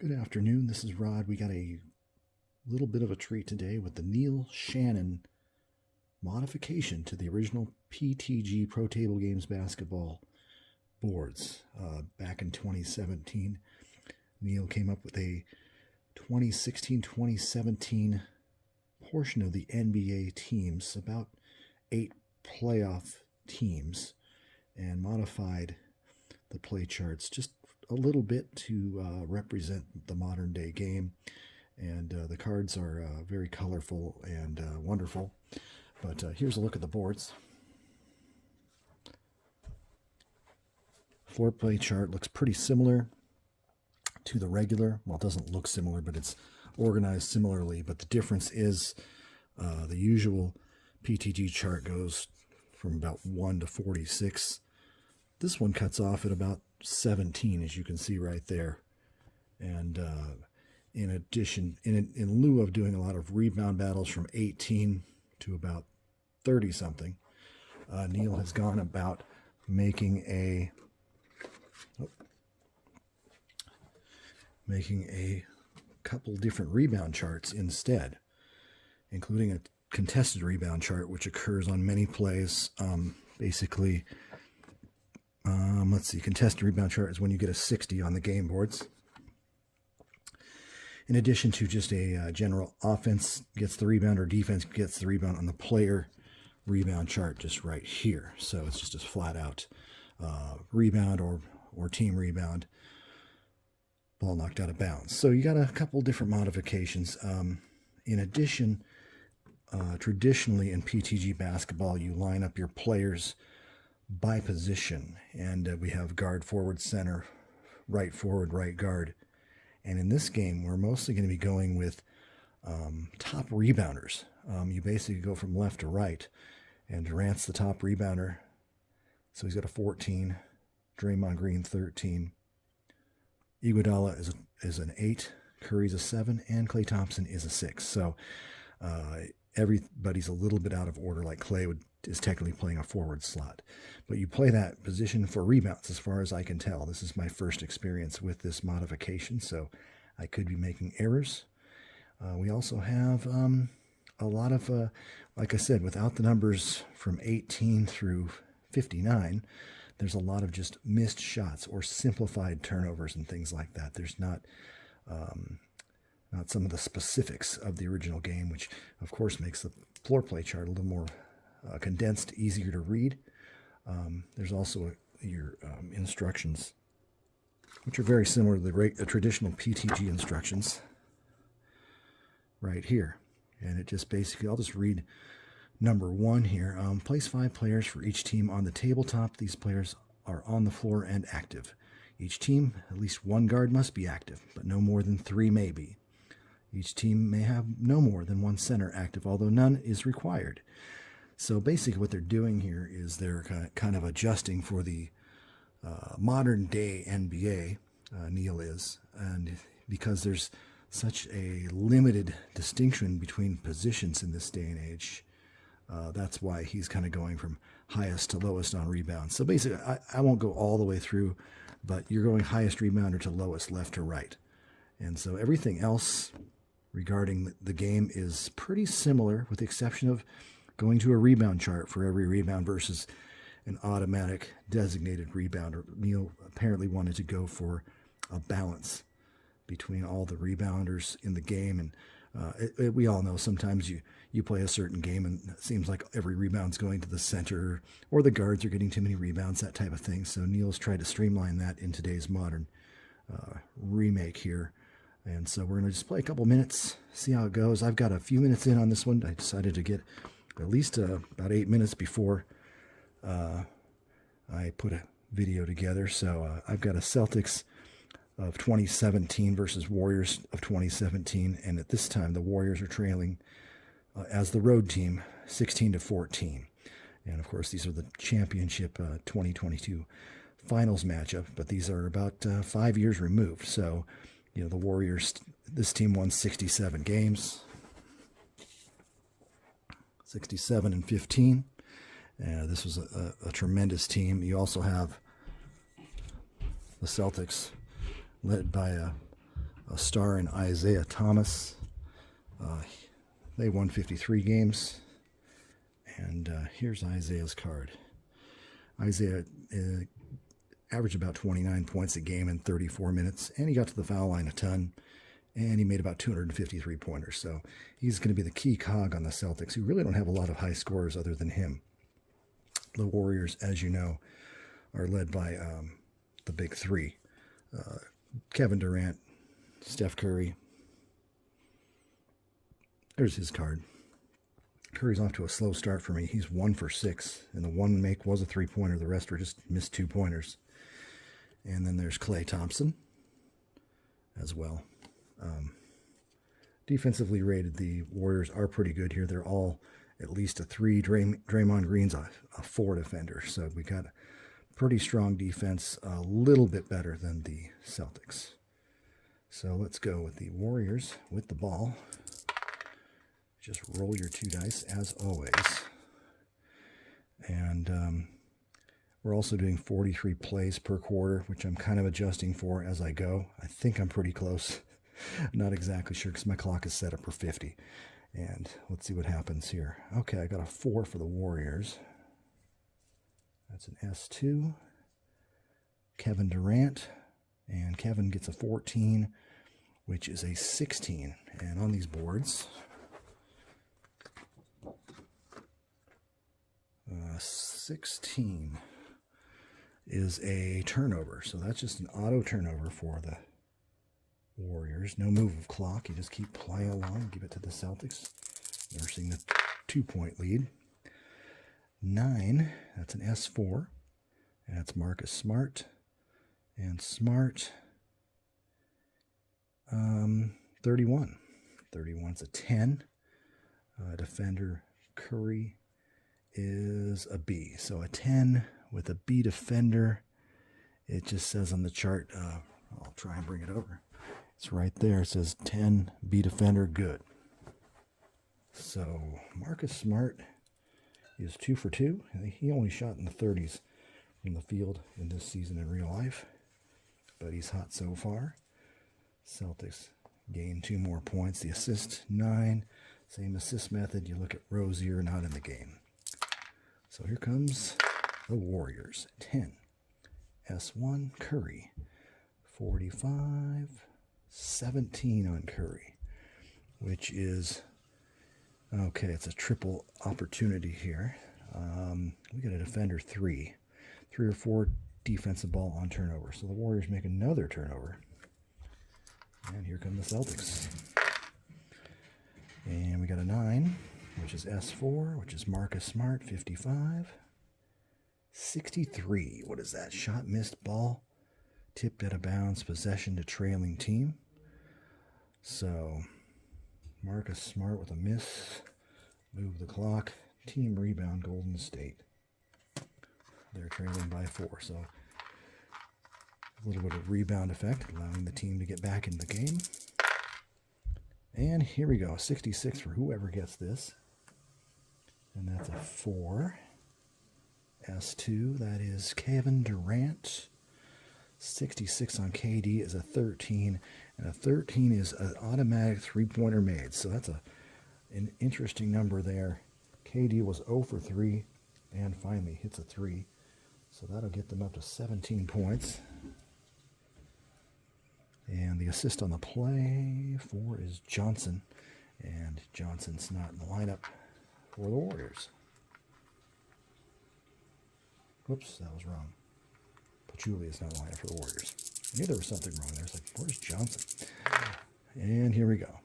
Good afternoon, this is Rod. We got a little bit of a treat today with the Neil Shannon modification to the original PTG Pro Table Games basketball boards. Back in 2017, Neil came up with a 2016-2017 portion of the NBA teams, about 8 playoff teams, and modified the play charts just a little bit to represent the modern day game. And the cards are very colorful and wonderful. But here's a look at the boards. Floor play chart looks pretty similar to the regular. Well, it doesn't look similar, but it's organized similarly. But the difference is the usual PTG chart goes from about 1 to 46. This one cuts off at about 17, as you can see right there. And in addition, in lieu of doing a lot of rebound battles from 18 to about 30 something, Neil has gone about making a couple different rebound charts instead, including a contested rebound chart, which occurs on many plays. Basically, let's see, contested rebound chart is when you get a 60 on the game boards. In addition to just a general offense gets the rebound or defense gets the rebound on the player rebound chart just right here. So it's just a flat out rebound or team rebound, ball knocked out of bounds. So you got a couple different modifications. In addition, traditionally in PTG basketball, you line up your players by position, and we have guard, forward, center, right forward, right guard. And in this game, we're mostly going to be going with top rebounders. You basically go from left to right, and Durant's the top rebounder, so he's got a 14. Draymond Green 13. Iguodala is an 8. Curry's a 7, and Klay Thompson is a 6. So everybody's a little bit out of order. Like Klay is technically playing a forward slot, but you play that position for rebounds, as far as I can tell. This is my first experience with this modification, so I could be making errors. We also have a lot of, like I said, without the numbers from 18 through 59, there's a lot of just missed shots or simplified turnovers and things like that. There's not some of the specifics of the original game, which of course makes the floor play chart a little more condensed, easier to read. There's also your instructions, which are very similar to the traditional PTG instructions right here. And it just basically, I'll just read number 1 here. Place 5 players for each team on the tabletop. These players are on the floor and active. Each team, at least 1 guard must be active, but no more than 3 may be. Each team may have no more than 1 center active, although none is required. So basically what they're doing here is they're kind of adjusting for the modern day NBA, Neil is, and because there's such a limited distinction between positions in this day and age, that's why he's kind of going from highest to lowest on rebounds. So basically, I won't go all the way through, but you're going highest rebounder to lowest, left to right. And so everything else regarding the game is pretty similar, with the exception of going to a rebound chart for every rebound versus an automatic designated rebounder. Neil apparently wanted to go for a balance between all the rebounders in the game. And we all know sometimes you play a certain game and it seems like every rebound's going to the center, or the guards are getting too many rebounds, that type of thing. So Neil's tried to streamline that in today's modern remake here. And so we're going to just play a couple minutes, see how it goes. I've got a few minutes in on this one. I decided to get at least about 8 minutes before I put a video together. So I've got a Celtics of 2017 versus Warriors of 2017, and at this time the Warriors are trailing as the road team 16-14. And of course these are the championship 2022 finals matchup, but these are about 5 years removed. So the Warriors, this team won 67 games, 67-15. This was a tremendous team. You also have the Celtics, led by a star in Isaiah Thomas. They won 53 games. And here's Isaiah's card. Isaiah averaged about 29 points a game in 34 minutes, and he got to the foul line a ton, and he made about 253 pointers. So he's going to be the key cog on the Celtics, who really don't have a lot of high scorers other than him. The Warriors, as you know, are led by the big three. Kevin Durant, Steph Curry. There's his card. Curry's off to a slow start for me. He's 1 for 6, and the one make was a three-pointer. The rest were just missed two-pointers. And then there's Klay Thompson as well. Defensively rated, the Warriors are pretty good here. They're all at least a 3. Draymond Green's a 4 defender. So we got pretty strong defense, a little bit better than the Celtics. So let's go with the Warriors with the ball. Just roll your 2 dice, as always. And we're also doing 43 plays per quarter, which I'm kind of adjusting for as I go. I think I'm pretty close. Not exactly sure because my clock is set up for 50. And let's see what happens here. Okay, I got a 4 for the Warriors. That's an S2. Kevin Durant. And Kevin gets a 14, which is a 16. And on these boards, 16 is a turnover. So that's just an auto turnover for the Warriors. No move of clock. You just keep playing along. Give it to the Celtics. Nursing the 2-point lead. 9, that's an S4. And that's Marcus Smart. And Smart, 31. 31's a 10. Defender Curry is a B. So a 10 with a B defender. It just says on the chart, I'll try and bring it over. It's right there. It says 10 B defender, good. So Marcus Smart is 2 for 2. He only shot in the 30s from the field in this season in real life, but he's hot so far. Celtics gain 2 more points. The assist, 9. Same assist method. You look at Rozier, not in the game. So here comes the Warriors. 10. S1, Curry. 45. 17 on Curry, which is, okay, it's a triple opportunity here. We got a defender 3 or 4 defensive ball on turnover. So the Warriors make another turnover. And here come the Celtics. And we got a 9, which is S4, which is Marcus Smart, 55. 63, what is that? Shot, missed, ball, tipped out of bounds, possession to trailing team. So Marcus Smart with a miss, move the clock, team rebound, Golden State. They're trailing by 4, so a little bit of rebound effect, allowing the team to get back in the game. And here we go, 66 for whoever gets this. And that's a 4. S2, that is Kevin Durant. 66 on KD is a 13, and a 13 is an automatic 3-pointer made. So that's an interesting number there. KD was 0 for 3 and finally hits a 3. So that'll get them up to 17 points. And the assist on the play 4 is Johnson, and Johnson's not in the lineup for the Warriors. Whoops, that was wrong. Julia's not lined up for the Warriors. I knew there was something wrong there. It's like, where's Johnson? And here we go.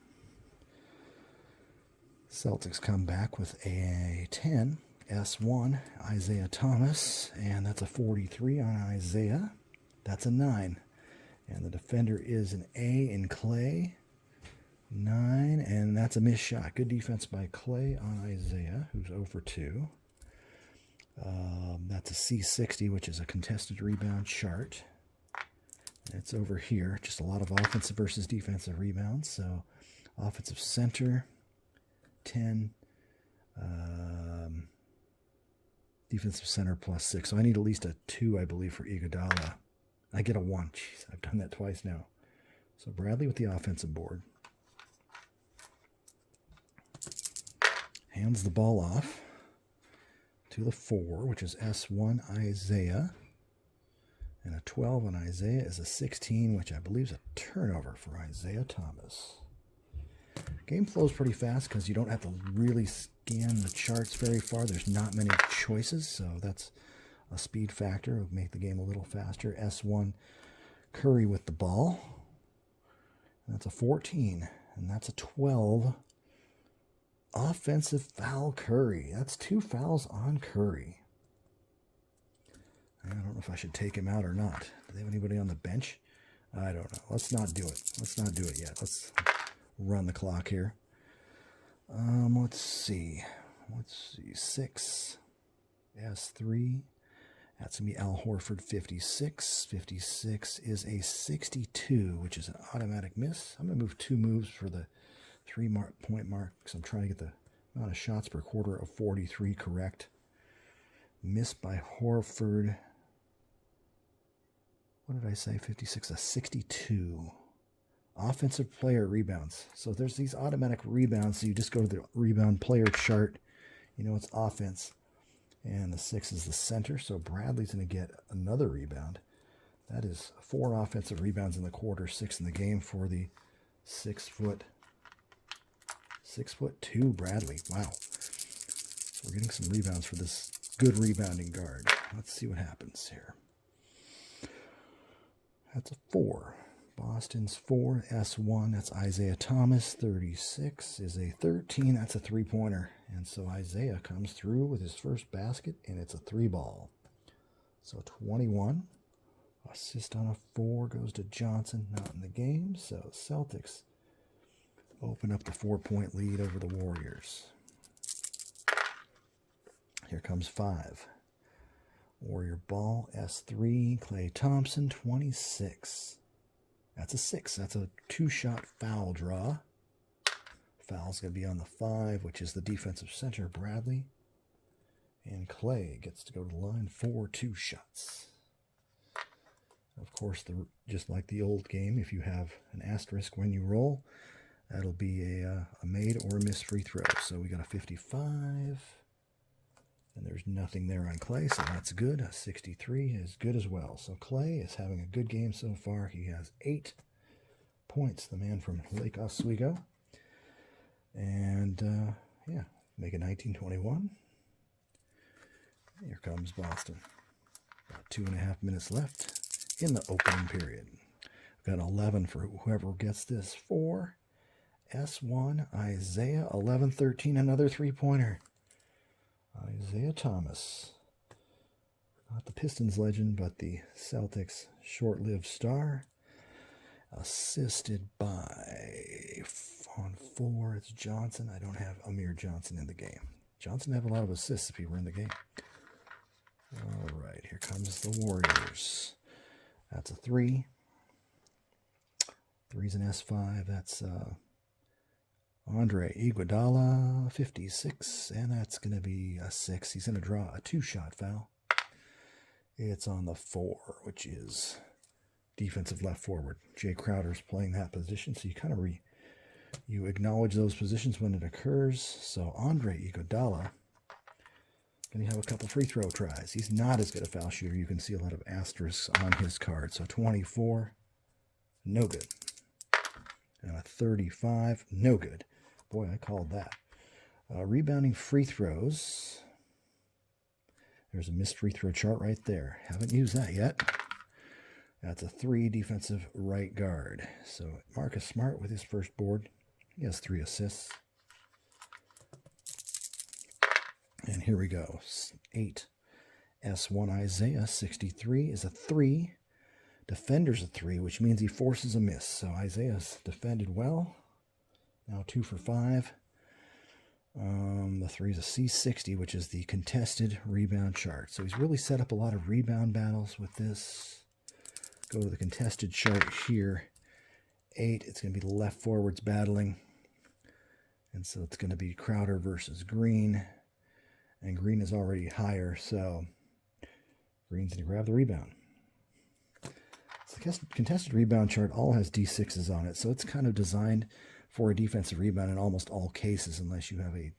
Celtics come back with a 10, S1, Isaiah Thomas, and that's a 43 on Isaiah. That's a 9. And the defender is an A in Klay. 9, and that's a missed shot. Good defense by Klay on Isaiah, who's 0 for 2. That's a C60, which is a contested rebound chart. It's over here. Just a lot of offensive versus defensive rebounds. So offensive center, 10. Defensive center plus 6. So I need at least a 2, I believe, for Iguodala. I get a 1. Jeez, I've done that twice now. So Bradley with the offensive board. Hands the ball off to the 4, which is S1 Isaiah. And a 12 on Isaiah is a 16, which I believe is a turnover for Isaiah Thomas. Game flows pretty fast because you don't have to really scan the charts very far. There's not many choices, so that's a speed factor. It'll make the game a little faster. S1 Curry with the ball. And that's a 14, and that's a 12. Offensive foul Curry. That's 2 fouls on Curry. I don't know if I should take him out or not. Do they have anybody on the bench? I don't know. Let's not do it. Let's not do it yet. Let's run the clock here. Let's see. 6. S3. That's going to be Al Horford, 56. 56 is a 62, which is an automatic miss. I'm going to move 2 moves for the 3-point mark because I'm trying to get the amount of shots per quarter of 43 correct. Missed by Horford. What did I say? 56, a 62. Offensive player rebounds. So there's these automatic rebounds. So you just go to the rebound player chart. You know it's offense. And the 6 is the center. So Bradley's going to get another rebound. That is 4 offensive rebounds in the quarter, 6 in the game for the 6'2" Bradley. Wow. So we're getting some rebounds for this good rebounding guard. Let's see what happens here. That's a 4. Boston's 4, S1. That's Isaiah Thomas. 36 is a 13. That's a 3-pointer. And so Isaiah comes through with his first basket, and it's a 3-ball. So 21. Assist on a 4 goes to Johnson. Not in the game. So Celtics open up the 4-point lead over the Warriors. Here comes 5. Warrior ball, S3, Klay Thompson, 26. That's a 6. That's a 2-shot foul draw. Foul's going to be on the 5, which is the defensive center, Bradley. And Klay gets to go to the line for 2 shots. Of course, just like the old game, if you have an asterisk when you roll, that'll be a made or a missed free throw. So we got a 55. And there's nothing there on Klay, so that's good. A 63 is good as well. So Klay is having a good game so far. He has 8 points, the man from Lake Oswego. And, yeah, make it 19-21. Here comes Boston. About 2.5 minutes left in the opening period. We've got 11 for whoever gets this. 4, S1, Isaiah, 11-13, another 3-pointer. Isaiah Thomas. Not the Pistons legend, but the Celtics short-lived star. Assisted by, on 4, it's Johnson. I don't have Amir Johnson in the game. Johnson would have a lot of assists if he were in the game. All right, here comes the Warriors. That's a 3. 3's an S5. That's Andre Iguodala, 56, and that's going to be a 6. He's going to draw a 2-shot foul. It's on the 4, which is defensive left forward. Jay Crowder's playing that position, so you kind of you acknowledge those positions when it occurs. So Andre Iguodala going to have a couple free throw tries. He's not as good a foul shooter. You can see a lot of asterisks on his card. So 24, no good. And a 35, no good. Boy, I called that. Rebounding free throws. There's a missed free throw chart right there. Haven't used that yet. That's a 3 defensive right guard. So Marcus Smart with his first board. He has 3 assists. And here we go. 8. S1 Isaiah, 63 is a 3. Defender's a 3, which means he forces a miss. So Isaiah's defended well. Now 2 for 5. The 3 is a C60, which is the contested rebound chart. So he's really set up a lot of rebound battles with this. Go to the contested chart here. 8, it's going to be the left forwards battling. And so it's going to be Crowder versus Green. And Green is already higher, so Green's going to grab the rebound. The contested rebound chart all has D6s on it, so it's kind of designed for a defensive rebound in almost all cases, unless you have a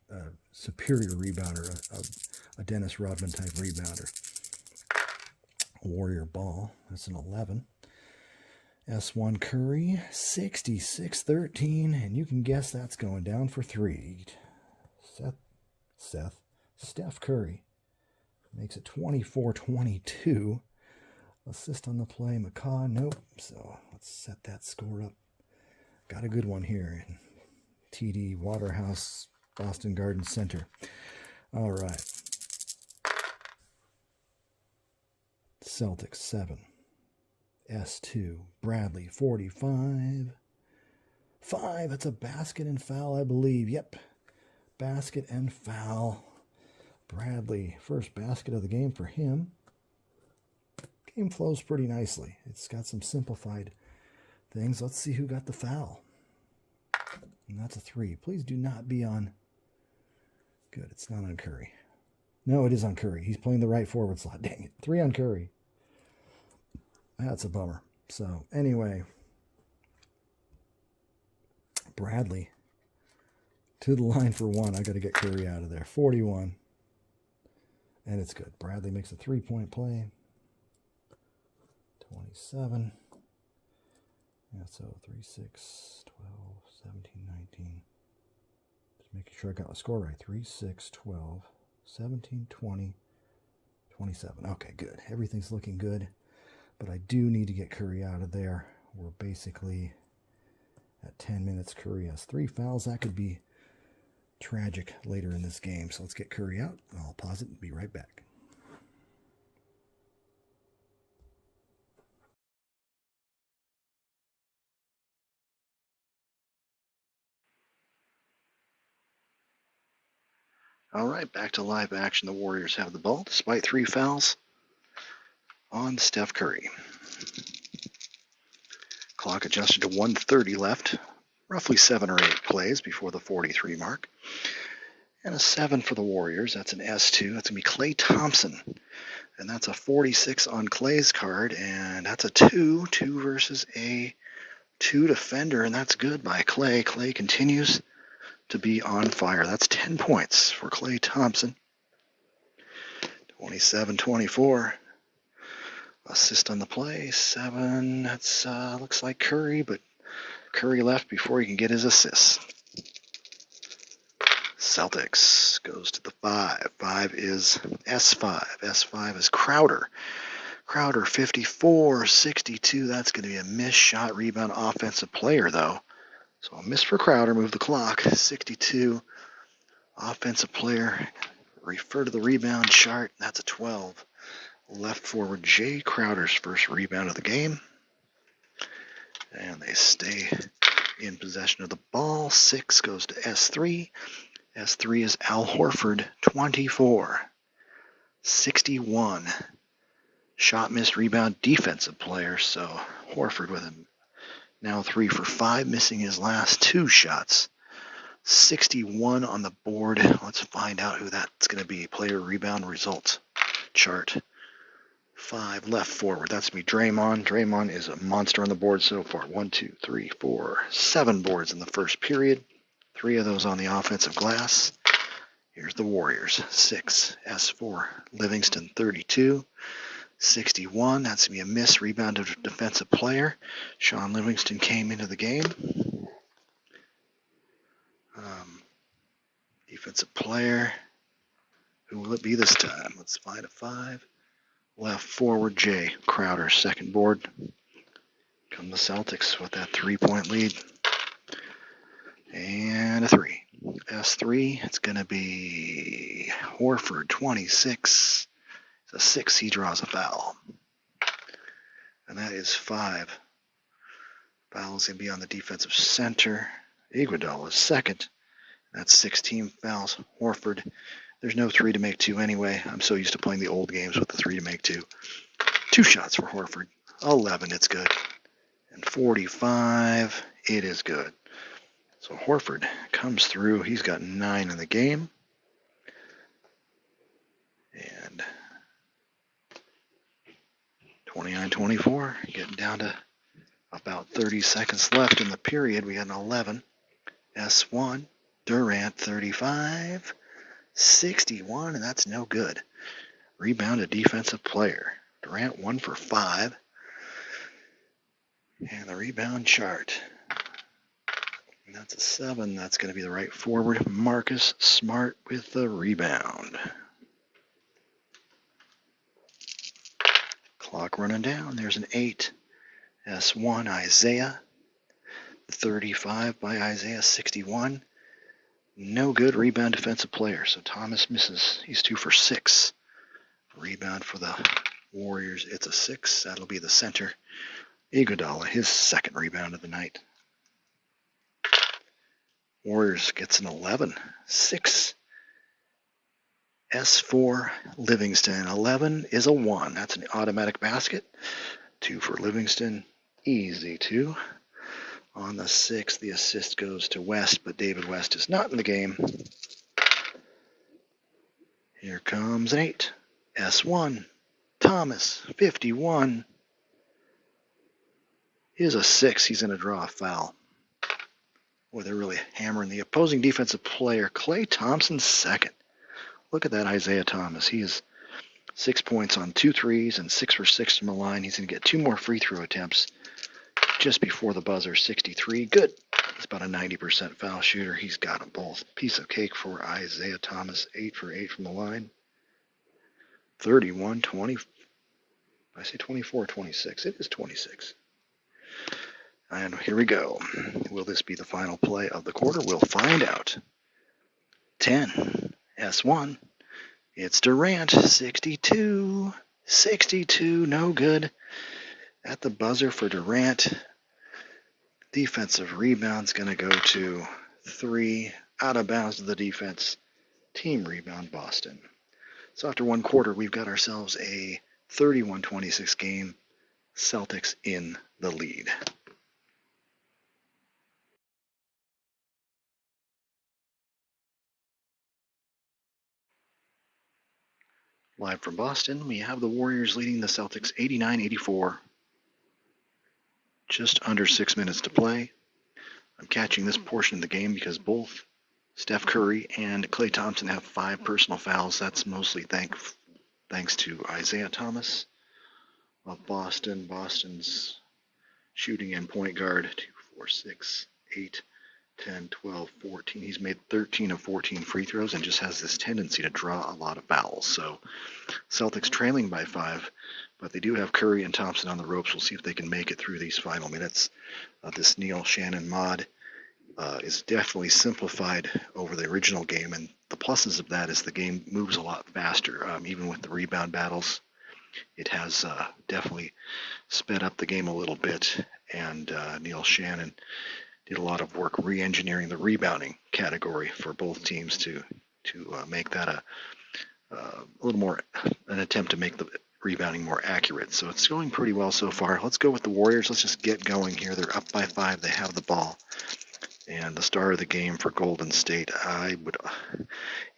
superior rebounder, a Dennis Rodman type rebounder. Warrior ball, that's an 11. S1 Curry, 66-13, and you can guess that's going down for 3. Steph Curry makes it 24-22. Assist on the play, McCaw, nope. So let's set that score up. Got a good one here in TD Waterhouse, Boston Garden Center. All right. Celtics 7. S2. Bradley 45. 5. That's a basket and foul, I believe. Yep. Basket and foul. Bradley, first basket of the game for him. Game flows pretty nicely. It's got some simplified things. Let's see who got the foul. And that's a 3. Please do not be on. Good, it's not on Curry. No, it is on Curry. He's playing the right forward slot. Dang it. 3 on Curry. That's a bummer. So, anyway. Bradley to the line for 1. I got to get Curry out of there. 41. And it's good. Bradley makes a 3-point play. 27. Yeah, so 3, 6, 12, 17, 19. Just making sure I got the score right. 3, 6, 12, 17, 20, 27. Okay, good. Everything's looking good. But I do need to get Curry out of there. We're basically at 10 minutes. Curry has 3 fouls. That could be tragic later in this game. So let's get Curry out. I'll pause it and be right back. All right, back to live action. The Warriors have the ball despite 3 fouls on Steph Curry. Clock adjusted to 1:30 left. Roughly 7 or 8 plays before the 43 mark. And a 7 for the Warriors. That's an S2. That's going to be Klay Thompson. And that's a 46 on Klay's card. And that's a 2. 2 versus a 2 defender. And that's good by Klay. Klay continues to be on fire. That's 10 points for Klay Thompson. 27-24. Assist on the play. 7. That's looks like Curry, but Curry left before he can get his assist. Celtics goes to the 5. 5 is S5. S5 is Crowder. Crowder 54-62. That's going to be a missed shot, rebound, offensive player, though. So a miss for Crowder. Move the clock. 62. Offensive player. Refer to the rebound chart. That's a 12. Left forward Jay Crowder's first rebound of the game. And they stay in possession of the ball. 6 goes to S3. S3 is Al Horford, 24. 61. Shot missed rebound defensive player. So Horford with him now 3 for 5, missing his last 2 shots. 61 on the board. Let's find out who that's going to be. Player rebound results chart. 5 left forward. That's me, Draymond. Draymond is a monster on the board so far. 1, 2, 3, 4, 7 boards in the first period. 3 of those on the offensive glass. Here's the Warriors. 6, S4, Livingston, 32. 61, that's going to be a miss, rebound of defensive player. Sean Livingston came into the game. Defensive player. Who will it be this time? Let's find a 5. Left forward, Jay Crowder, second board. Come the Celtics with that 3-point lead. And a 3. S3, it's going to be Horford, 26. It's a 6, he draws a foul. And that is 5. Foul is going to be on the defensive center. Iguodala is second. That's 16 fouls. Horford, there's no 3 to make 2 anyway. I'm so used to playing the old games with the 3 to make 2. 2 shots for Horford. 11, it's good. And 45, it is good. So Horford comes through. He's got 9 in the game. And 29-24, getting down to about 30 seconds left in the period. We got an 11. S1, Durant 35, 61, and that's no good. Rebound a defensive player. Durant 1 for 5. And the rebound chart. And that's a 7. That's going to be the right forward. Marcus Smart with the rebound. Clock running down. There's an 8. S1, Isaiah. 35 by Isaiah, 61. No good. Rebound defensive player. So Thomas misses. He's 2 for 6. Rebound for the Warriors. It's a 6. That'll be the center. Iguodala, his second rebound of the night. Warriors gets an 11. 6. S4, Livingston. 11 is a 1. That's an automatic basket. 2 for Livingston. Easy 2. On the 6th, the assist goes to West, but David West is not in the game. Here comes an 8. S1, Thomas, 51. Here's a 6. He's going to draw a foul. Boy, they're really hammering the opposing defensive player. Klay Thompson, second. Look at that Isaiah Thomas. He is 6 points on 2 threes and 6 for 6 from the line. He's going to get 2 more free throw attempts just before the buzzer. 63. Good. It's about a 90% foul shooter. He's got them both. Piece of cake for Isaiah Thomas. 8 for 8 from the line. 31-20. I say 24-26. It is 26. And here we go. Will this be the final play of the quarter? We'll find out. 10. S1. It's Durant. 62. 62. No good. At the buzzer for Durant. Defensive rebound's going to go to 3. Out of bounds to the defense. Team rebound, Boston. So after one quarter, we've got ourselves a 31-26 game. Celtics in the lead. Live from Boston, we have the Warriors leading the Celtics 89-84. Just under 6 minutes to play. I'm catching this portion of the game because both Steph Curry and Klay Thompson have 5 personal fouls. That's mostly thanks to Isaiah Thomas of Boston. Boston's shooting and point guard, 2, 4, 6, 8, 10, 12, 14. He's made 13 of 14 free throws and just has this tendency to draw a lot of fouls. So Celtics trailing by 5, but they do have Curry and Thompson on the ropes. We'll see if they can make it through these final minutes. This Neil Shannon mod is definitely simplified over the original game, and the pluses of that is the game moves a lot faster. Even with the rebound battles, it has definitely sped up the game a little bit, and Neil Shannon did a lot of work re-engineering the rebounding category for both teams to make that a little more an attempt to make the rebounding more accurate. So it's going pretty well so far. Let's go with the Warriors. Let's just get going here. They're up by 5. They have the ball. And the star of the game for Golden State,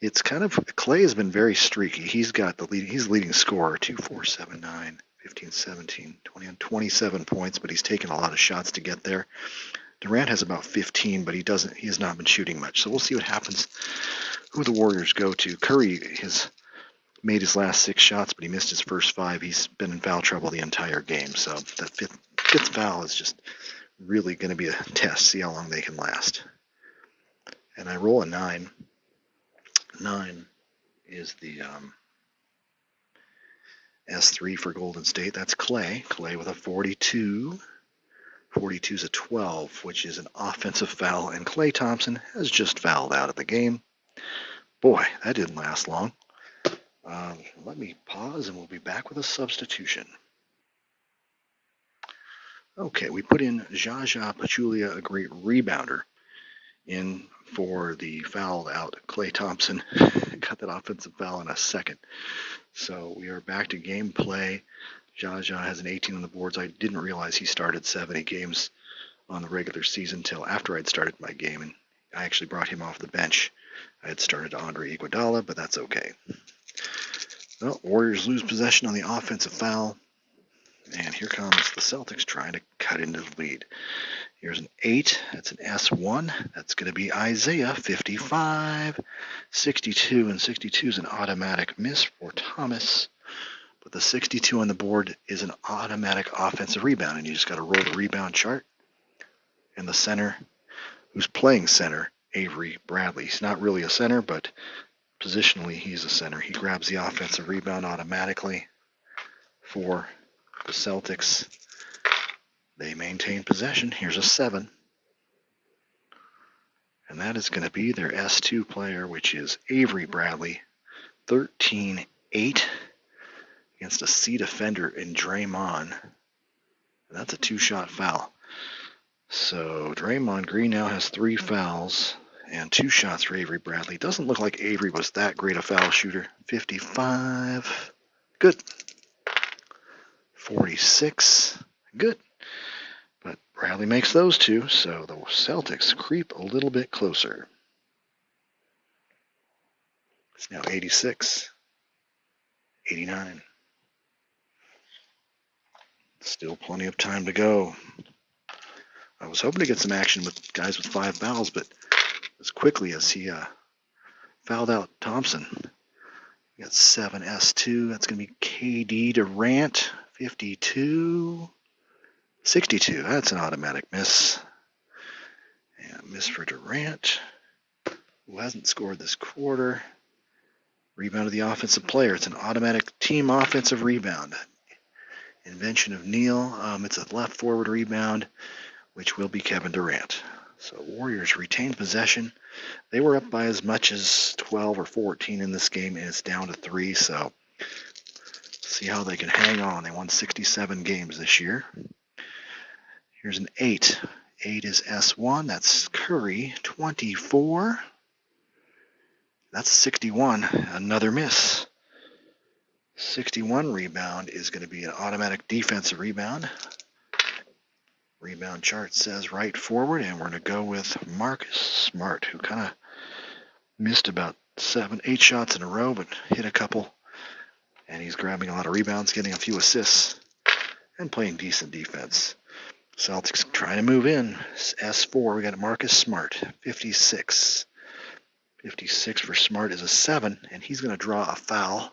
it's kind of, Klay has been very streaky. He's got he's the leading scorer, 2, 4, 7, 9, 15, 17, 20 on 27 points, but he's taken a lot of shots to get there. Durant has about 15, but he has not been shooting much. So we'll see what happens, who the Warriors go to. Curry has made his last 6 shots, but he missed his first 5. He's been in foul trouble the entire game. So that fifth foul is just really going to be a test, see how long they can last. And I roll a 9. 9 is the S3 for Golden State. That's Klay. Klay with a 42. 42 is a 12, which is an offensive foul, and Klay Thompson has just fouled out of the game. Boy, that didn't last long. Let me pause, and we'll be back with a substitution. Okay, we put in Jaja Pachulia, a great rebounder, in for the fouled out Klay Thompson. Got that offensive foul in a second. So we are back to gameplay. Jaja has an 18 on the boards. I didn't realize he started 70 games on the regular season until after I'd started my game, and I actually brought him off the bench. I had started Andre Iguodala, but that's okay. Well, Warriors lose possession on the offensive foul. And here comes the Celtics trying to cut into the lead. Here's an 8. That's an S1. That's going to be Isaiah, 55. 62, and 62 is an automatic miss for Thomas. But the 62 on the board is an automatic offensive rebound, and you just got to roll the rebound chart. And the center, who's playing center, Avery Bradley. He's not really a center, but positionally he's a center. He grabs the offensive rebound automatically for the Celtics. They maintain possession. Here's a 7. And that is going to be their S2 player, which is Avery Bradley, 13-8 against a C defender in Draymond. And that's a 2-shot foul. So Draymond Green now has 3 fouls and 2 shots for Avery Bradley. Doesn't look like Avery was that great a foul shooter. 55, good. 46, good. But Bradley makes those 2, so the Celtics creep a little bit closer. It's now 86, 89. Still plenty of time to go. I was hoping to get some action with guys with 5 fouls, but as quickly as he fouled out Thompson. We got 7 S2. That's going to be KD Durant, 52. 62. That's an automatic miss. And miss for Durant, who hasn't scored this quarter. Rebound of the offensive player. It's an automatic team offensive rebound. Invention of Neil. It's a left forward rebound, which will be Kevin Durant. So Warriors retain possession. They were up by as much as 12 or 14 in this game, and it's down to 3. So see how they can hang on. They won 67 games this year. Here's an 8. 8 is S1. That's Curry, 24. That's 61. Another miss. 61 rebound is going to be an automatic defensive rebound. Rebound chart says right forward, and we're going to go with Marcus Smart, who kind of missed about 7, 8 shots in a row, but hit a couple. And he's grabbing a lot of rebounds, getting a few assists, and playing decent defense. Celtics trying to move in. S4, we got Marcus Smart, 56. 56 for Smart is a 7, and he's going to draw a foul.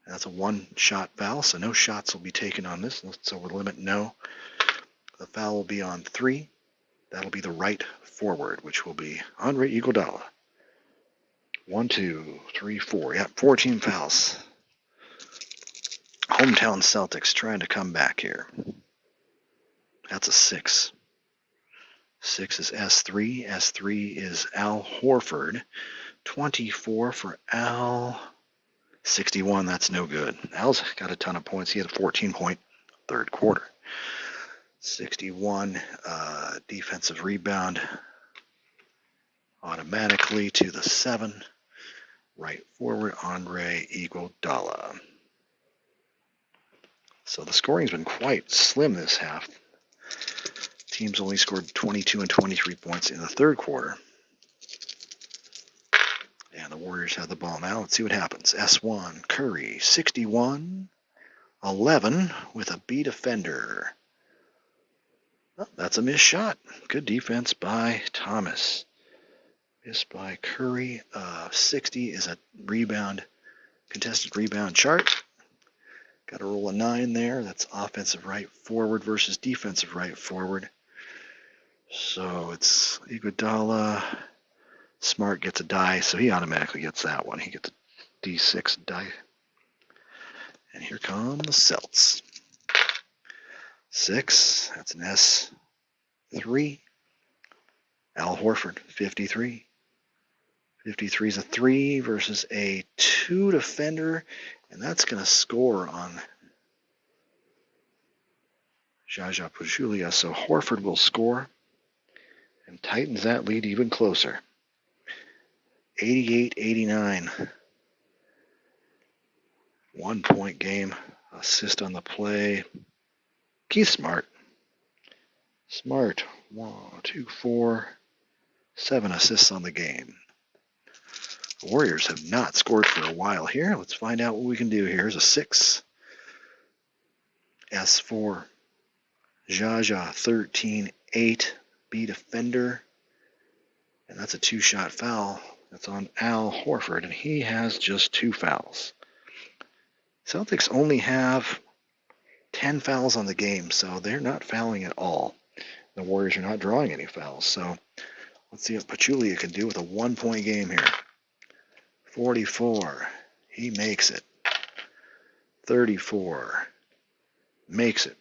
That's a 1-shot foul, so no shots will be taken on this. So we'll limit no. The foul will be on 3. That'll be the right forward, which will be Andre Iguodala. 1, 2, 3, 4. Yeah, 14 fouls. Hometown Celtics trying to come back here. That's a 6. 6 is S3. S3 is Al Horford. 24 for Al. 61, that's no good. Al's got a ton of points. He had a 14-point third quarter. 61 defensive rebound automatically to the 7. Right forward, Andre Iguodala. So the scoring's been quite slim this half. Teams only scored 22 and 23 points in the third quarter. And the Warriors have the ball now. Let's see what happens. S1, Curry, 61, 11 with a B defender. Oh, that's a missed shot. Good defense by Thomas. Missed by Curry. 60 is a rebound, contested rebound chart. Got to roll a 9 there. That's offensive right forward versus defensive right forward. So it's Iguodala. Smart gets a die, so he automatically gets that one. He gets a D6 die. And here come the Celts. 6, that's an S3. Al Horford, 53. 53 is a 3 versus a 2 defender, and that's going to score on Jaja Pachulia. So Horford will score and tightens that lead even closer. 88-89. 1-point game. Assist on the play. Keith Smart. Smart. 1, 2, 4, 7 assists on the game. The Warriors have not scored for a while here. Let's find out what we can do here. Here's a 6. S4. Jaja 13-8. B defender. And that's a two-shot foul. That's on Al Horford, and he has just 2 fouls. Celtics only have 10 fouls on the game, so they're not fouling at all. The Warriors are not drawing any fouls, so let's see what Pachulia can do with a 1-point game here. 44. He makes it. 34. Makes it.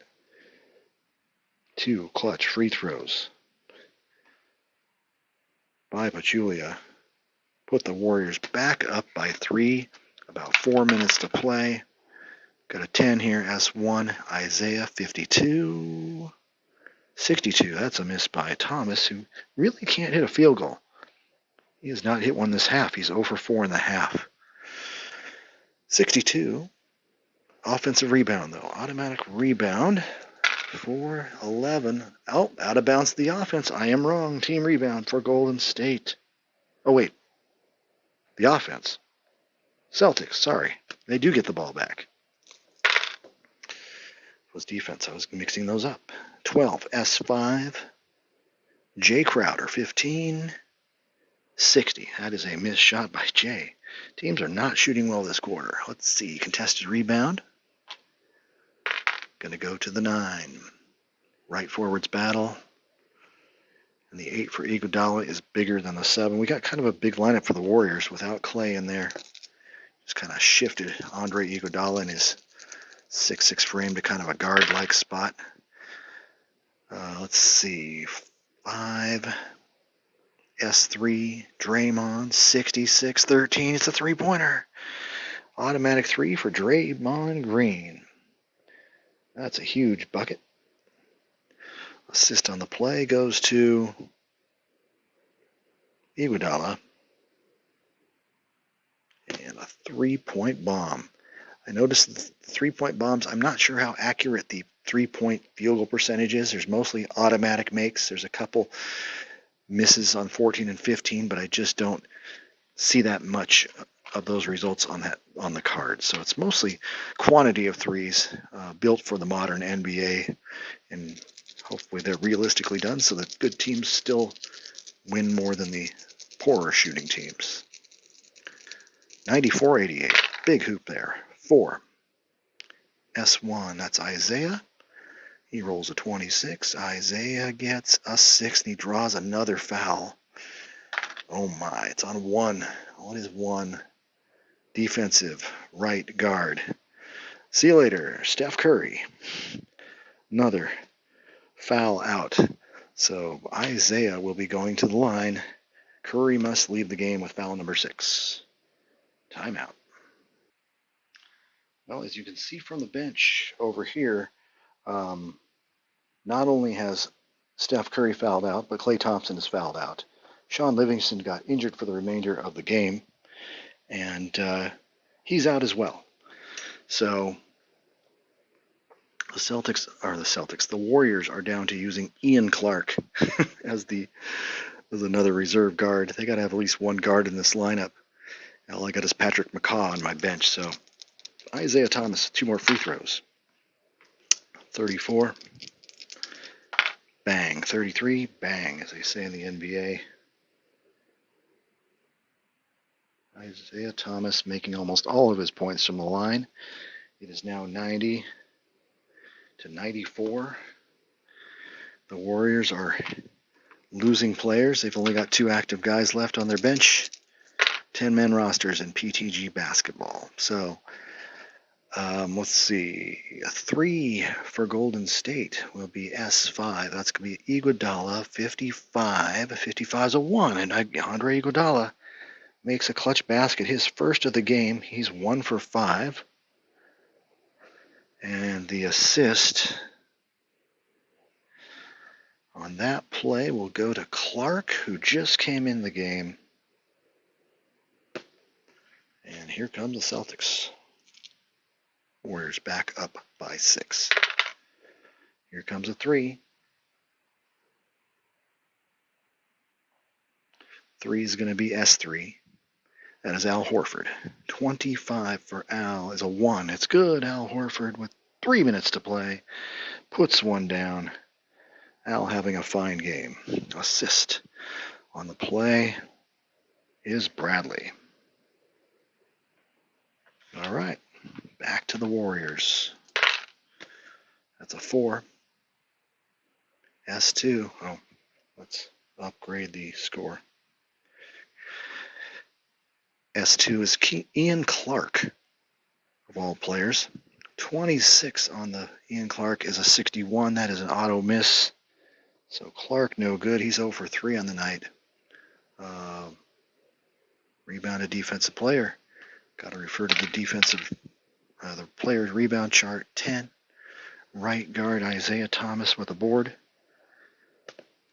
2 clutch free throws by Pachulia. Put the Warriors back up by 3. About 4 minutes to play. Got a 10 here, S1. Isaiah, 52. 62. That's a miss by Thomas, who really can't hit a field goal. He has not hit one this half. He's 0 for 4 in the half. 62. Offensive rebound, though. Automatic rebound for 11. Oh, out of bounds the offense. I am wrong. Team rebound for Golden State. Oh, wait. The offense. Celtics, sorry. They do get the ball back. It was defense. I was mixing those up. 12, S5. Jay Crowder, 15. 60. That is a missed shot by Jay. Teams are not shooting well this quarter. Let's see. Contested rebound. Going to go to the 9. Right forwards battle. And the 8 for Iguodala is bigger than the 7. We got kind of a big lineup for the Warriors without Clay in there. Just kind of shifted Andre Iguodala in his 6'6" frame to kind of a guard-like spot. Let's see. 5. S3. Draymond. 66-13. It's a three-pointer. Automatic 3 for Draymond Green. That's a huge bucket. Assist on the play goes to Iguodala. And a three-point bomb. I noticed the three-point bombs. I'm not sure how accurate the three-point field goal percentage is. There's mostly automatic makes. There's a couple misses on 14 and 15, but I just don't see that much of those results on the card. So it's mostly quantity of threes built for the modern NBA, and hopefully they're realistically done so that good teams still win more than the poorer shooting teams. 94-88. Big hoop there. 4. S1. That's Isaiah. He rolls a 26. Isaiah gets a 6, and he draws another foul. Oh my, it's on 1. What is 1? Defensive right guard. See you later, Steph Curry. Another foul out. So Isaiah will be going to the line. Curry must leave the game with foul number 6. Timeout. Well, as you can see from the bench over here, not only has Steph Curry fouled out, but Klay Thompson is fouled out. Sean Livingston got injured for the remainder of the game, and he's out as well. So the Warriors are down to using Ian Clark as another reserve guard. They got to have at least one guard in this lineup. All I got is Patrick McCaw on my bench. So Isaiah Thomas, 2 more free throws. 34. Bang. 33. Bang, as they say in the NBA. Isaiah Thomas making almost all of his points from the line. It is now 90-94. The Warriors are losing players. They've only got 2 active guys left on their bench. 10-man rosters in PTG basketball. So, let's see. A 3 for Golden State will be S5. That's going to be Iguodala, 55. 55 is a 1, and Andre Iguodala makes a clutch basket. His first of the game. He's 1 for 5. And the assist on that play will go to Clark, who just came in the game. And here comes the Celtics. Warriors back up by 6. Here comes a 3. 3 is going to be S3. That is Al Horford. 25 for Al is a 1. It's good, Al Horford with 3 minutes to play. Puts one down. Al having a fine game. Assist on the play is Bradley. All right, back to the Warriors. That's a 4. S2. Oh, let's upgrade the score. S2 is Ian Clark, of all players. 26 on the Ian Clark is a 61. That is an auto miss. So Clark, no good. He's 0 for 3 on the night. Rebounded defensive player. Got to refer to the the player's rebound chart. 10. Right guard Isaiah Thomas with a board.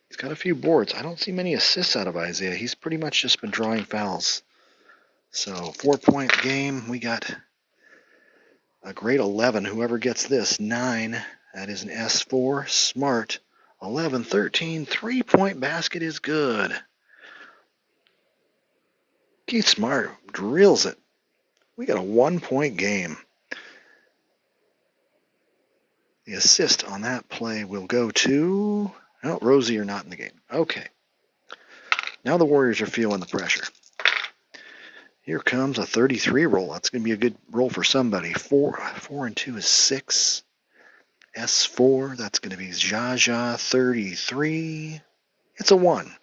He's got a few boards. I don't see many assists out of Isaiah. He's pretty much just been drawing fouls. So 4-point game. We got a grade 11. Whoever gets this, 9. That is an S4. Smart. 11, 13. 3-point basket is good. Keith Smart drills it. We got a 1-point game. The assist on that play will go to... Oh, Rosie, you're not in the game. Okay. Now the Warriors are feeling the pressure. Here comes a 33 roll. That's going to be a good roll for somebody. 4 and 2 is 6. S4, that's going to be Jaja, 33. It's a 1.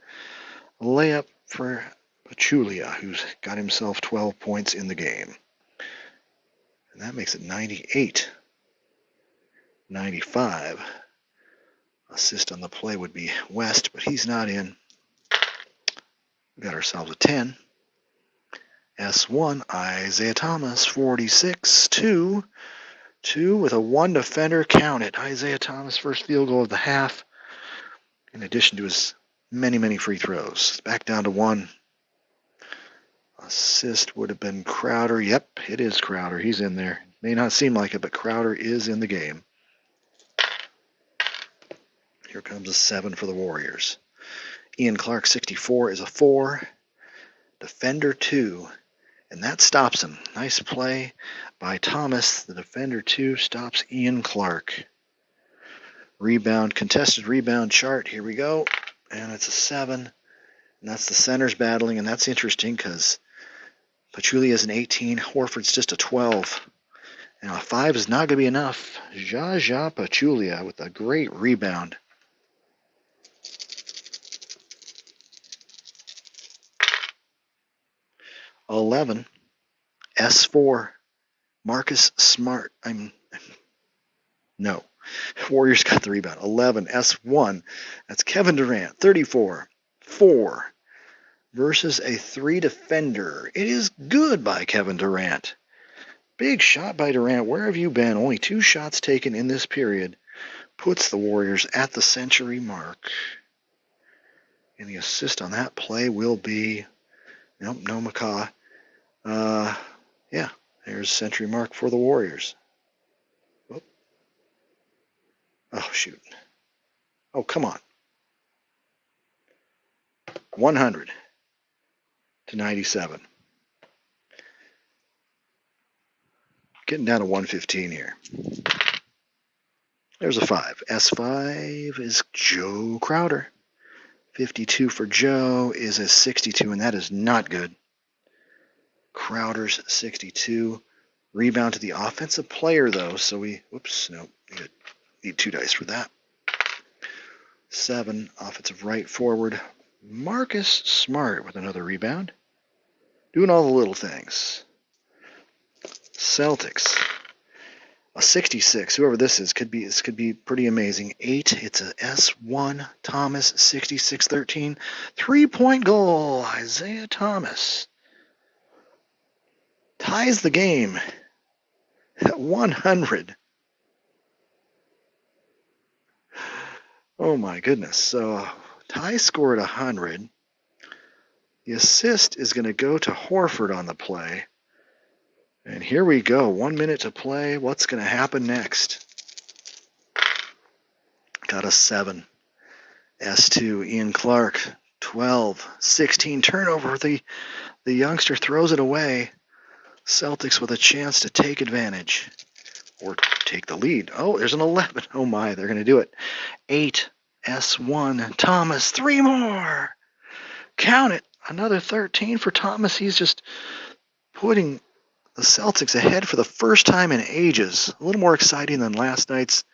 A layup for Pachulia, who's got himself 12 points in the game. And that makes it 98. 95. Assist on the play would be West, but he's not in. We got ourselves a 10. S1, Isaiah Thomas, 46. 2 with a 1 defender. Count it. Isaiah Thomas, first field goal of the half, in addition to his many, many free throws. Back down to 1. Assist would have been Crowder. Yep, it is Crowder. He's in there. May not seem like it, but Crowder is in the game. Here comes a 7 for the Warriors. Ian Clark, 64, is a 4. Defender 2. And that stops him. Nice play by Thomas. The defender 2 stops Ian Clark. Rebound, contested rebound chart. Here we go. And it's a 7. And that's the centers battling. And that's interesting because Pachulia is an 18. Horford's just a 12. And a 5 is not going to be enough. Jaja Pachulia with a great rebound. $11. S4. Marcus Smart. No. Warriors got the rebound. 11. S1. That's Kevin Durant. 34. 4. Versus a 3 defender. It is good by Kevin Durant. Big shot by Durant. Where have you been? Only 2 shots taken in this period. Puts the Warriors at the century mark. And the assist on that play will be... Nope, no McCaw. Yeah, there's century mark for the Warriors. Whoop. Oh, shoot. Oh, come on. 100 to 97. Getting down to 115 here. There's a 5. S5 is Joe Crowder. 52 for Joe is a 62, and that is not good. Crowder's 62. Rebound to the offensive player, though, so we... Whoops, no. Need 2 dice for that. 7, offensive right forward. Marcus Smart with another rebound. Doing all the little things. Celtics. A 66. Whoever this could be pretty amazing. 8. It's a S1. Thomas, 66-13. 3-point goal. Isaiah Thomas ties the game at 100. Oh my goodness. So Ty scored 100. The assist is going to go to Horford on the play. And here we go. 1 minute to play. What's going to happen next? Got a 7. S2, Ian Clark, 12. 16 turnover. The youngster throws it away. Celtics with a chance to take advantage. or take the lead. Oh, there's an 11. Oh my, they're going to do it. 8, S1, Thomas, 3 more. Count it. Another 13 for Thomas. He's just putting the Celtics ahead for the first time in ages. A little more exciting than last night's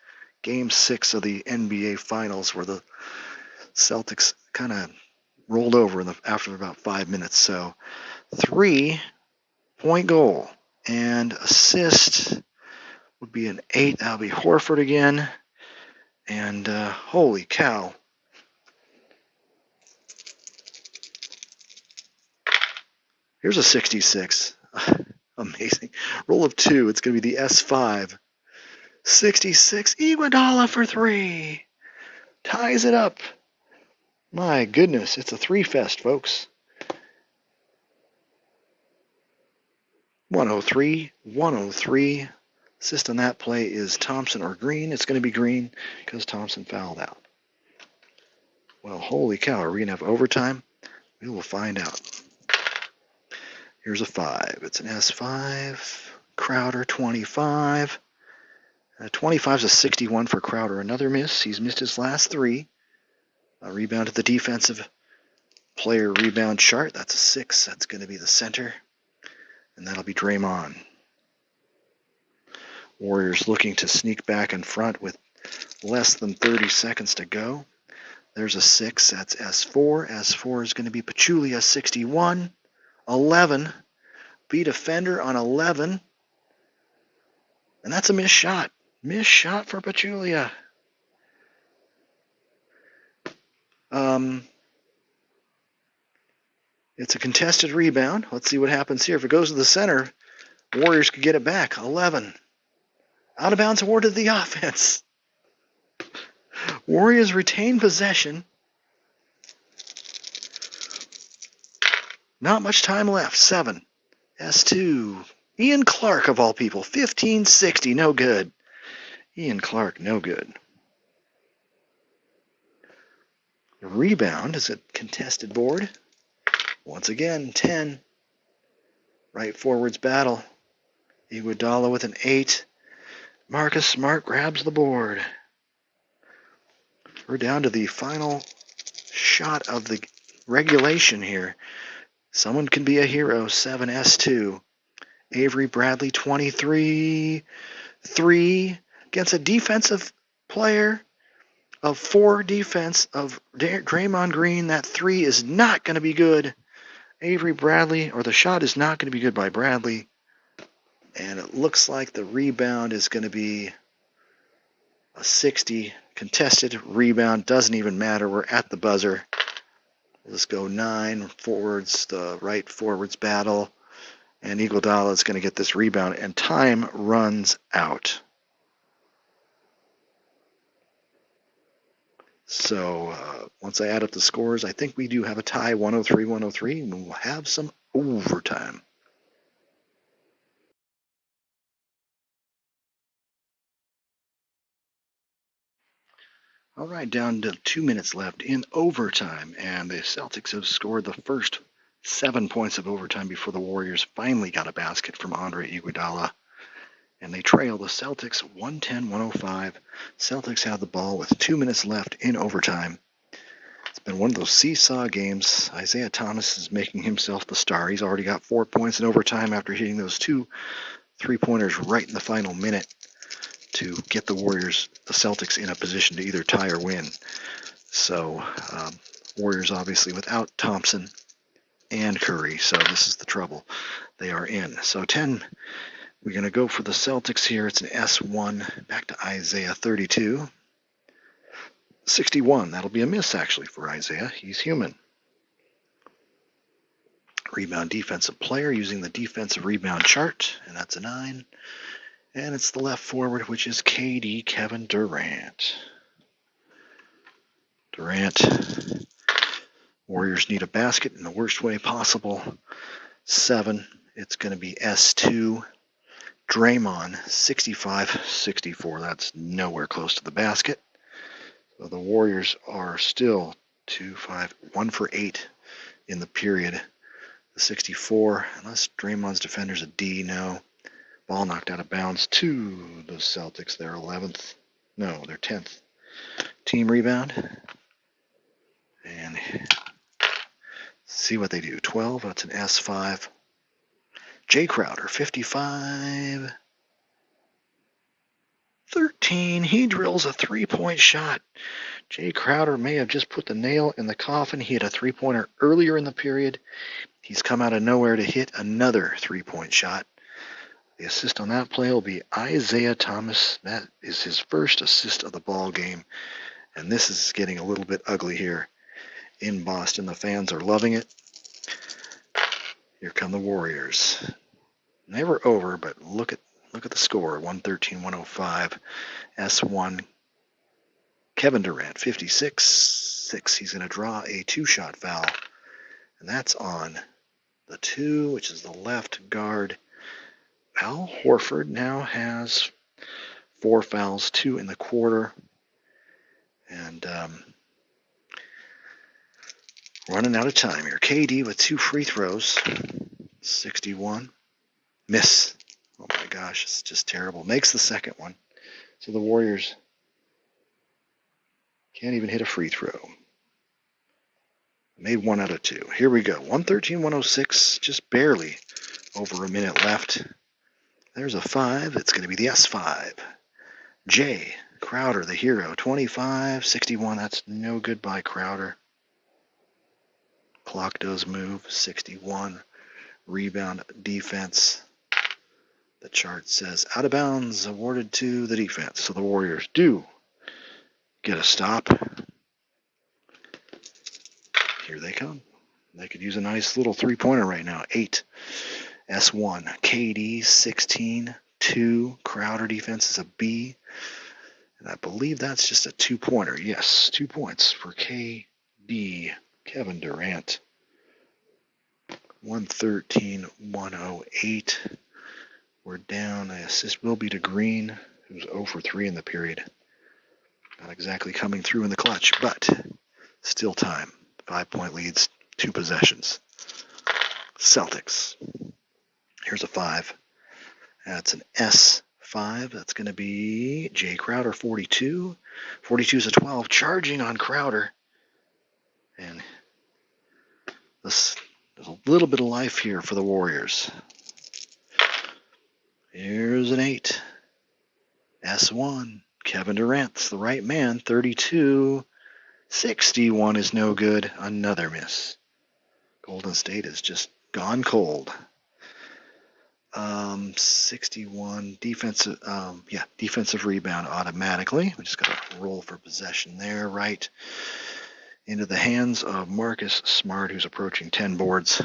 Game 6 of the NBA Finals, where the Celtics kind of rolled over after about 5 minutes. So 3-point goal and assist would be an 8. That'll be Horford again. And holy cow. Here's a 66. Amazing. Roll of 2. It's going to be the S5. 66. Iguodala for 3. Ties it up. My goodness. It's a 3-fest, folks. 103. 103. Assist on that play is Thompson or Green. It's going to be Green because Thompson fouled out. Well, holy cow. Are we going to have overtime? We will find out. Here's a 5. It's an S5. Crowder, 25. 25 is a 61 for Crowder. Another miss. He's missed his last 3. A rebound to the defensive player rebound chart. That's a 6. That's going to be the center. And that'll be Draymond. Warriors looking to sneak back in front with less than 30 seconds to go. There's a 6. That's S4. S4 is going to be Pachulia, 61. 11. Beat a Fender on 11. And that's a missed shot. Missed shot for Pachulia. It's a contested rebound. Let's see what happens here. If it goes to the center, Warriors could get it back. 11. Out of bounds awarded to the offense. Warriors retain possession. Not much time left. 7. S2. Ian Clark, of all people. 15-60. No good. Ian Clark, no good. The rebound is a contested board. Once again, 10. Right forwards battle. Iguodala with an 8. Marcus Smart grabs the board. We're down to the final shot of the regulation here. Someone can be a hero. 7S2. Avery Bradley, 23. 3 against a defensive player of 4 defense of Draymond Green. That 3 is not going to be good. Avery Bradley, or the shot is not going to be good by Bradley. And it looks like the rebound is going to be a 60. Contested rebound. Doesn't even matter. We're at the buzzer. Let's go 9 forwards, the right forwards battle. And Iguodala is going to get this rebound. And time runs out. So once I add up the scores, I think we do have a tie, 103-103, and we'll have some overtime. All right, down to 2 minutes left in overtime, and the Celtics have scored the first 7 points of overtime before the Warriors finally got a basket from Andre Iguodala. And they trail the Celtics 110-105. Celtics have the ball with 2 minutes left in overtime. It's been one of those seesaw games. Isaiah Thomas is making himself the star. He's already got 4 points in overtime after hitting those 2 3-pointers right in the final minute to get the Celtics in a position to either tie or win. So Warriors obviously without Thompson and Curry. So this is the trouble they are in. So 10. We're going to go for the Celtics here. It's an S1. Back to Isaiah, 32. 61. That'll be a miss, actually, for Isaiah. He's human. Rebound defensive player using the defensive rebound chart, and that's a 9. And it's the left forward, which is KD, Kevin Durant. Warriors need a basket in the worst way possible. 7. It's going to be S2. Draymond, 65-64. That's nowhere close to the basket. So the Warriors are still 1 for 8 in the period. The 64, unless Draymond's defender's a D, no. Ball knocked out of bounds to the Celtics. Their 11th. No, their 10th team rebound. And see what they do. 12, that's an S5. Jay Crowder, 55. 13, he drills a three-point shot. Jay Crowder may have just put the nail in the coffin. He had a three-pointer earlier in the period. He's come out of nowhere to hit another three-point shot. The assist on that play will be Isaiah Thomas. That is his first assist of the ball game. And this is getting a little bit ugly here in Boston. The fans are loving it. Here come the Warriors. Never over, but look at the score. 113-105. S1. Kevin Durant, 56-6. He's going to draw a two-shot foul. And that's on the 2, which is the left guard. Al Horford now has 4 fouls, 2 in the quarter. And running out of time here. KD with 2 free throws. 61. Miss. Oh my gosh, it's just terrible. Makes the second one. So the Warriors can't even hit a free throw. Made 1 out of 2. Here we go. 113-106. Just barely over a minute left. There's a 5. It's going to be the S5. Jay Crowder, the hero. 25-61. That's no good by Crowder. Clock does move. 61. Rebound defense. The chart says out of bounds awarded to the defense. So the Warriors do get a stop. Here they come. They could use a nice little three-pointer right now. 8. S1. KD, 16. 2. Crowder defense is a B. And I believe that's just a two-pointer. Yes, 2 points for KD. Kevin Durant. 113-108. We're down. The assist will be to Green, who's 0 for 3 in the period. Not exactly coming through in the clutch, but still time. 5-point leads, 2 possessions. Celtics. Here's a 5. That's an S5. That's going to be Jay Crowder, 42. 42 is a 12. Charging on Crowder. And there's a little bit of life here for the Warriors. Here's an 8. S1. Kevin Durant's the right man. 32. 61 is no good. Another miss. Golden State has just gone cold. 61 defensive rebound automatically. We just got to roll for possession there, right into the hands of Marcus Smart, who's approaching 10 boards.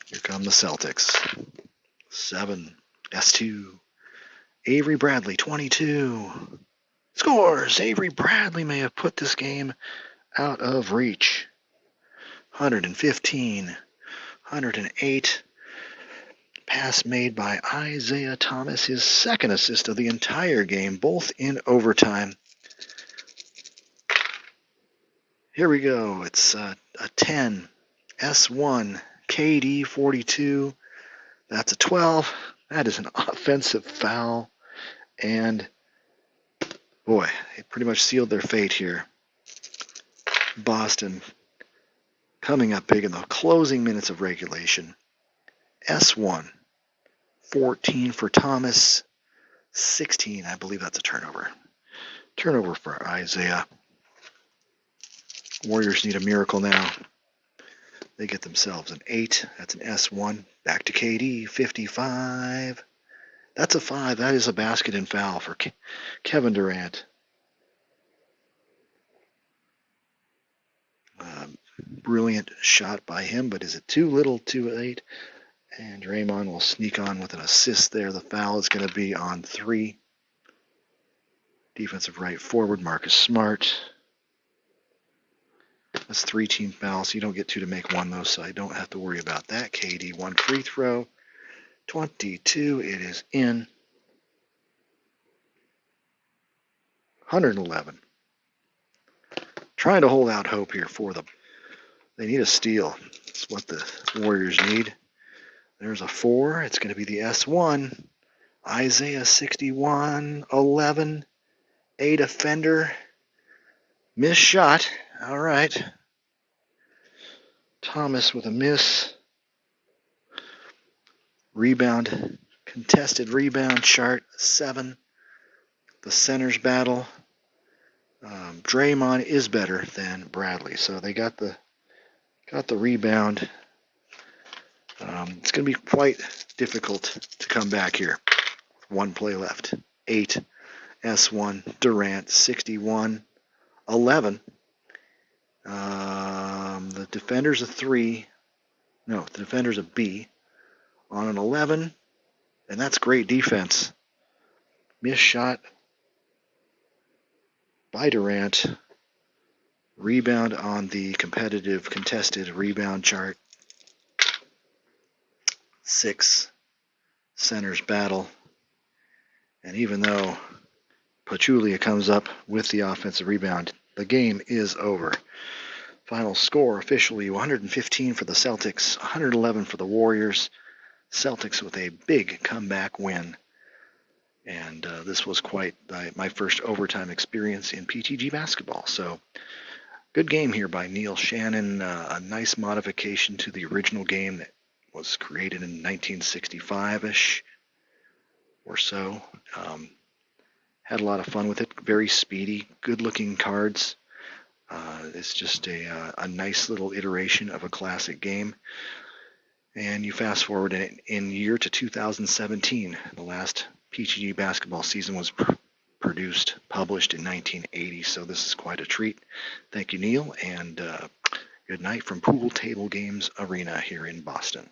Here come the Celtics. 7. S2. Avery Bradley, 22. Scores! Avery Bradley may have put this game out of reach. 115. 108. Pass made by Isaiah Thomas, his second assist of the entire game, both in overtime. Here we go. It's a 10. S1. KD, 42. That's a 12. That is an offensive foul. And, boy, it pretty much sealed their fate here. Boston coming up big in the closing minutes of regulation. S1. 14 for Thomas. 16, I believe that's a turnover. Turnover for Isaiah. Warriors need a miracle now. They get themselves an 8. That's an S1. Back to KD, 55. That's a 5. That is a basket and foul for Kevin Durant. Brilliant shot by him, but is it too little, too late? And Draymond will sneak on with an assist there. The foul is going to be on 3. Defensive right forward, Marcus Smart. That's 3 team fouls. You don't get 2 to make 1, though, so I don't have to worry about that. KD, 1 free throw. 22. It is in. 111. Trying to hold out hope here for them. They need a steal. That's what the Warriors need. There's a 4. It's going to be the S1. Isaiah 61, 11, a defender. Missed shot. All right. Thomas with a miss. Rebound. Contested rebound chart 7. The centers battle. Draymond is better than Bradley, so they got the rebound. It's going to be quite difficult to come back here. 1 play left. 8, S1, Durant, 61, 11. The defender's a 3. No, the defender's a B on an 11, and that's great defense. Missed shot by Durant. Rebound on the competitive contested rebound chart. 6, centers battle. And even though Pachulia comes up with the offensive rebound, the game is over. Final score officially 115 for the Celtics, 111 for the Warriors. Celtics with a big comeback win. And this was quite my first overtime experience in PTG basketball. So good game here by Neil Shannon. A nice modification to the original game that was created in 1965-ish or so. Had a lot of fun with it. Very speedy, good-looking cards. It's just a nice little iteration of a classic game. And you fast forward in year to 2017. The last PTG basketball season was published in 1980, so this is quite a treat. Thank you, Neil, and good night from Pool Table Games Arena here in Boston.